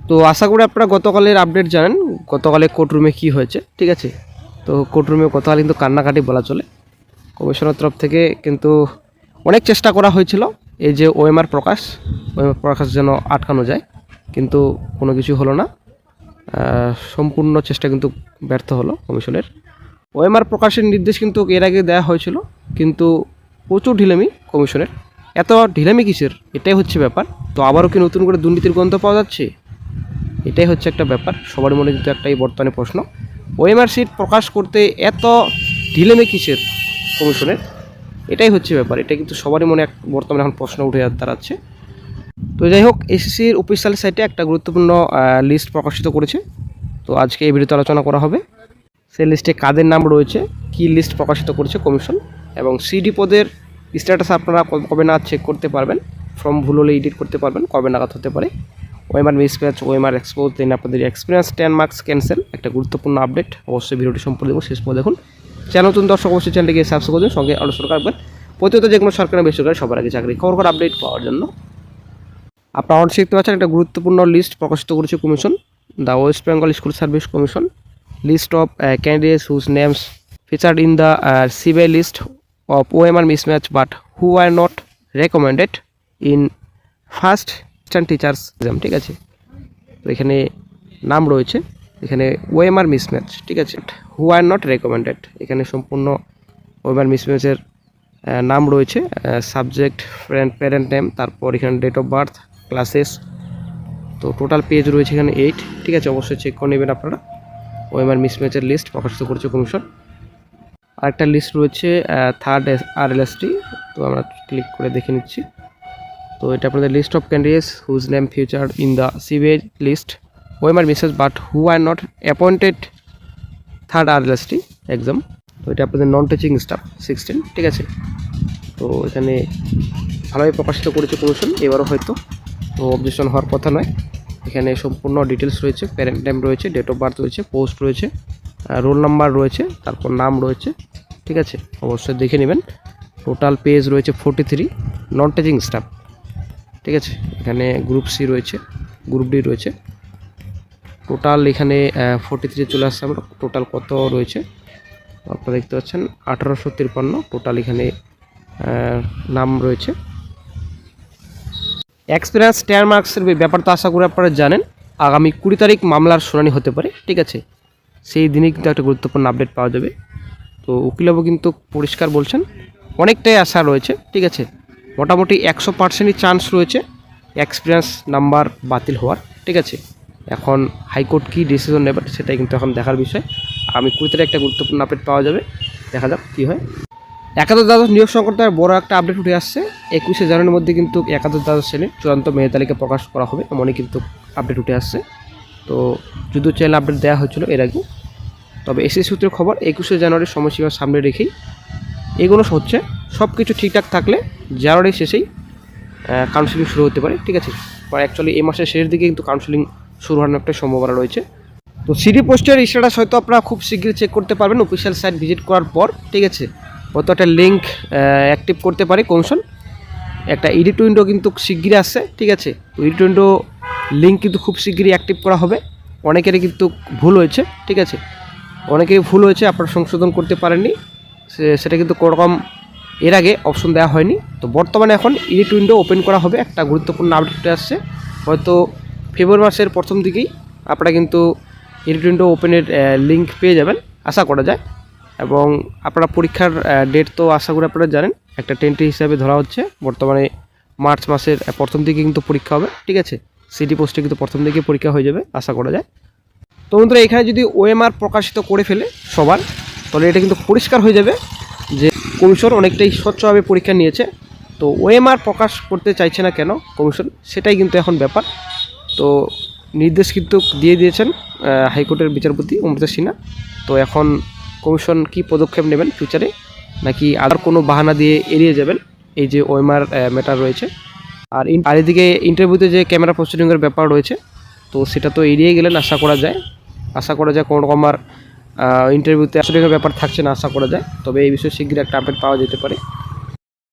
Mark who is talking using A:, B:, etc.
A: তো আশা করি আপনারা গতকালের আপডেট জানেন, গতকালে কোর্টরুমে কী হয়েছে, ঠিক আছে। তো কোর্টরুমে গতকাল কিন্তু কান্নাকাটি বলা চলে। কমিশনের তরফ থেকে কিন্তু অনেক চেষ্টা করা হয়েছিল এই যে ওএমআর প্রকাশ যেন আটকানো যায়, কিন্তু কোনো কিছু হলো না। সম্পূর্ণ চেষ্টা কিন্তু ব্যর্থ হলো কমিশনের। ওএমআর প্রকাশের নির্দেশ কিন্তু এর আগে দেওয়া হয়েছিল, কিন্তু প্রচুর ঢিলামি কমিশনের। এত ঢিলামি কিসের, এটাই হচ্ছে ব্যাপার। তো আবারও কি নতুন করে দুর্নীতির গন্ধ পাওয়া যাচ্ছে, এটাই হচ্ছে একটা ব্যাপার। সবার মনে কিন্তু একটাই বর্তমানে প্রশ্ন, ওএমআর সিট প্রকাশ করতে এত ঢিলেমি কিসের কমিশনের, এটাই হচ্ছে ব্যাপার। এটা কিন্তু সবারই মনে এক বর্তমানে এখন প্রশ্ন উঠে দাঁড়াচ্ছে। তো যাই হোক, এসএসসির অফিসিয়াল সাইটে একটা গুরুত্বপূর্ণ লিস্ট প্রকাশিত করেছে। তো আজকে এই ভিডিওতে আলোচনা করা হবে সেই লিস্টে কাদের নাম রয়েছে, কি লিস্ট প্রকাশিত করেছে কমিশন, এবং সিডি পদের স্ট্যাটাস আপনারা কবে না চেক করতে পারবেন, ফর্ম ভুল হলে এডিট করতে পারবেন, কবে নাগাদ হতে পারে, ওএমআর মিসম্যাচ, ওএমআর এক্সপোজ, দেন আপনাদের এক্সপিরিয়েন্স 10 মার্কস ক্যান্সেল, একটা গুরুত্বপূর্ণ আপডেট। অবশ্যই ভিডিওটি সম্পূর্ণ দেখুন, শেষ পর্যন্ত দেখুন। চ্যানেল নতুন দর্শক অবশ্যই চ্যানেলটিকে সাবস্ক্রাইব করবেন, সঙ্গে আলোচনা রাখবেন প্রতিনিয়ত যে কোনো সরকারি বেসরকারি সবার আগে চাকরি খবর আপডেট পাওয়ার জন্য। আপনারা অনেক শিখতে পারছেন, একটা গুরুত্বপূর্ণ লিস্ট প্রকাশিত করেছে commission, the West Bengal school service commission. List of candidates whose names featured in the CBI list of OMR mismatch but who are not recommended in first instant teachers exam, ঠিক আছে। তো এখানে নাম রয়েছে, এখানে OMR mismatch, ঠিক আছে, who are not recommended, এখানে সম্পূর্ণ OMR mismatch-এর নাম রয়েছে, সাবজেক্ট, প্যারেন্ট নেম, তারপর এখানে ডেট অফ বার্থ, ক্লাসেস। তো টোটাল পেজ রয়েছে এখানে 8, ঠিক আছে। অবশ্যই চেক করে নেবেন আপনারা। ওএমআর মিসম্যাচের লিস্ট প্রকাশিত করেছে কমিশন। আরেকটা লিস্ট রয়েছে থার্ড আরএলএসটি, তো আমরা ক্লিক করে দেখে নিচ্ছি। তো এটা আপনাদের list of candidates whose name featured in the CBI list OMR mismatch but who are not appointed third RLST exam. তো এটা আপনাদের নন টিচিং স্টাফ 16, ঠিক আছে। তো এখানে ভালোভাবে প্রকাশিত করেছে কমিশন এবারও হয়তো, তো অবজেকশন হওয়ার কথা নয়। এখানে সম্পূর্ণ ডিটেলস রয়েছে, প্যারেন্ট নেম রয়েছে, ডেট অফ বার্থ রয়েছে, পোস্ট রয়েছে, রোল নাম্বার রয়েছে, তারপর নাম রয়েছে, ঠিক আছে। অবশ্যই দেখে নেবেন। টোটাল পেজ রয়েছে 43, নন টিচিং স্টাফ, ঠিক আছে। এখানে গ্রুপ সি রয়েছে, গ্রুপ ডি রয়েছে। টোটাল এখানে 43 চলে আসছে আমরা। টোটাল কত রয়েছে আপনারা দেখতে পাচ্ছেন, 1853 টোটাল এখানে নাম রয়েছে। এক্সপিরিয়েন্স 10 মার্কসের ব্যাপার তো আশা করি আপনারা জানেন। আগামী 20 তারিখ মামলার শুনানি হতে পারে, ঠিক আছে। সেই দিনই কিন্তু একটা গুরুত্বপূর্ণ আপডেট পাওয়া যাবে। তো উকিলবাবু কিন্তু পরিষ্কার বলছেন অনেকটাই আশা রয়েছে, ঠিক আছে। মোটামুটি 100%ই চান্স রয়েছে এক্সপিরিয়েন্স নাম্বার বাতিল হওয়ার, ঠিক আছে। এখন হাইকোর্ট কী ডিসিশন নেবে সেটাই কিন্তু এখন দেখার বিষয়। আগামী 20 তারিখ একটা গুরুত্বপূর্ণ আপডেট পাওয়া যাবে, দেখা যাক কী হয়। একাদশ দ্বাদশ নিয়োগ সংক্রান্ত বড় একটা আপডেট উঠে আসছে। 21শে জানুয়ারির মধ্যে কিন্তু একাদশ দ্বাদশ শ্রেণীর চূড়ান্ত মেধা তালিকা প্রকাশ করা হবে, এমনই কিন্তু আপডেট উঠে আসছে। তো যদিও চ্যানেল আপডেট দেওয়া হয়েছিল এর আগে, তবে এসএসসি সূত্রের খবর 21শে জানুয়ারির সময়সীমা সামনে রেখেই এগুলো হচ্ছে। সব কিছু ঠিকঠাক থাকলে জানুয়ারির শেষেই কাউন্সিলিং শুরু হতে পারে, ঠিক আছে। অ্যাকচুয়ালি এই মাসের শেষের দিকে কিন্তু কাউন্সিলিং শুরু হওয়ার একটা সম্ভাবনা রয়েছে। তো সিডি পোস্টের স্ট্যাটাস হয়তো আপনারা খুব শীঘ্রই চেক করতে পারবেন অফিসিয়াল সাইট ভিজিট করার পর, ঠিক আছে। হয়তো একটা লিঙ্ক অ্যাক্টিভ করতে পারে কমিশন, একটা এডিট উইন্ডো কিন্তু শীঘ্রই আসছে, ঠিক আছে। তো এডিট উইন্ডো লিঙ্ক কিন্তু খুব শীঘ্রই অ্যাক্টিভ করা হবে। অনেকেরই কিন্তু ভুল হয়েছে, ঠিক আছে। অনেকেই ভুল হয়েছে, আপনারা সংশোধন করতে পারেননি, সেটা কিন্তু কোনোরকম এর আগে অপশন দেওয়া হয়নি। তো বর্তমানে এখন এডিট উইন্ডো ওপেন করা হবে, একটা গুরুত্বপূর্ণ আপডেট আসছে। হয়তো ফেব্রুয়ারি মাসের প্রথম দিকেই আপনারা কিন্তু এডিট উইন্ডো ওপেনের লিঙ্ক পেয়ে যাবেন আশা করা যায়। এবং আপনারা পরীক্ষার ডেট তো আশা করি আপনারা জানেন, একটা টেন্টি হিসাবে ধরা হচ্ছে। বর্তমানে মার্চ মাসের প্রথম দিকে কিন্তু পরীক্ষা হবে, ঠিক আছে। সিডি পোস্টে কিন্তু প্রথম দিকে পরীক্ষা হয়ে যাবে আশা করা যায়। তো বন্ধুরা, এখানে যদি ওএমআর প্রকাশিত করে ফেলে সবার, তাহলে এটা কিন্তু পরিষ্কার হয়ে যাবে যে কমিশন অনেকটাই স্বচ্ছভাবে পরীক্ষা নিয়েছে। তো ওএমআর প্রকাশ করতে চাইছে না কেন কমিশন, সেটাই কিন্তু এখন ব্যাপার। তো নির্দেশ কিন্তু দিয়ে দিয়েছেন হাইকোর্টের বিচারপতি অমৃতা সিনহা। তো এখন কমিশন কি পদক্ষেপ নেবেন ফিউচারে, নাকি আর কোনো বাহানা দিয়ে এড়িয়ে যাবেন এই যে ওএমআর ম্যাটার রয়েছে। আর এদিকে ইন্টারভিউতে যে ক্যামেরা পোস্টারিংয়ের ব্যাপার রয়েছে, তো সেটা তো এড়িয়ে গেলেন আশা করা যায় কোনো রকম আর ইন্টারভিউতে পোস্টারিংয়ের ব্যাপার থাকছে না আশা করা যায়। তবে এই বিষয়ে শীঘ্রই একটা আপডেট পাওয়া যেতে পারে।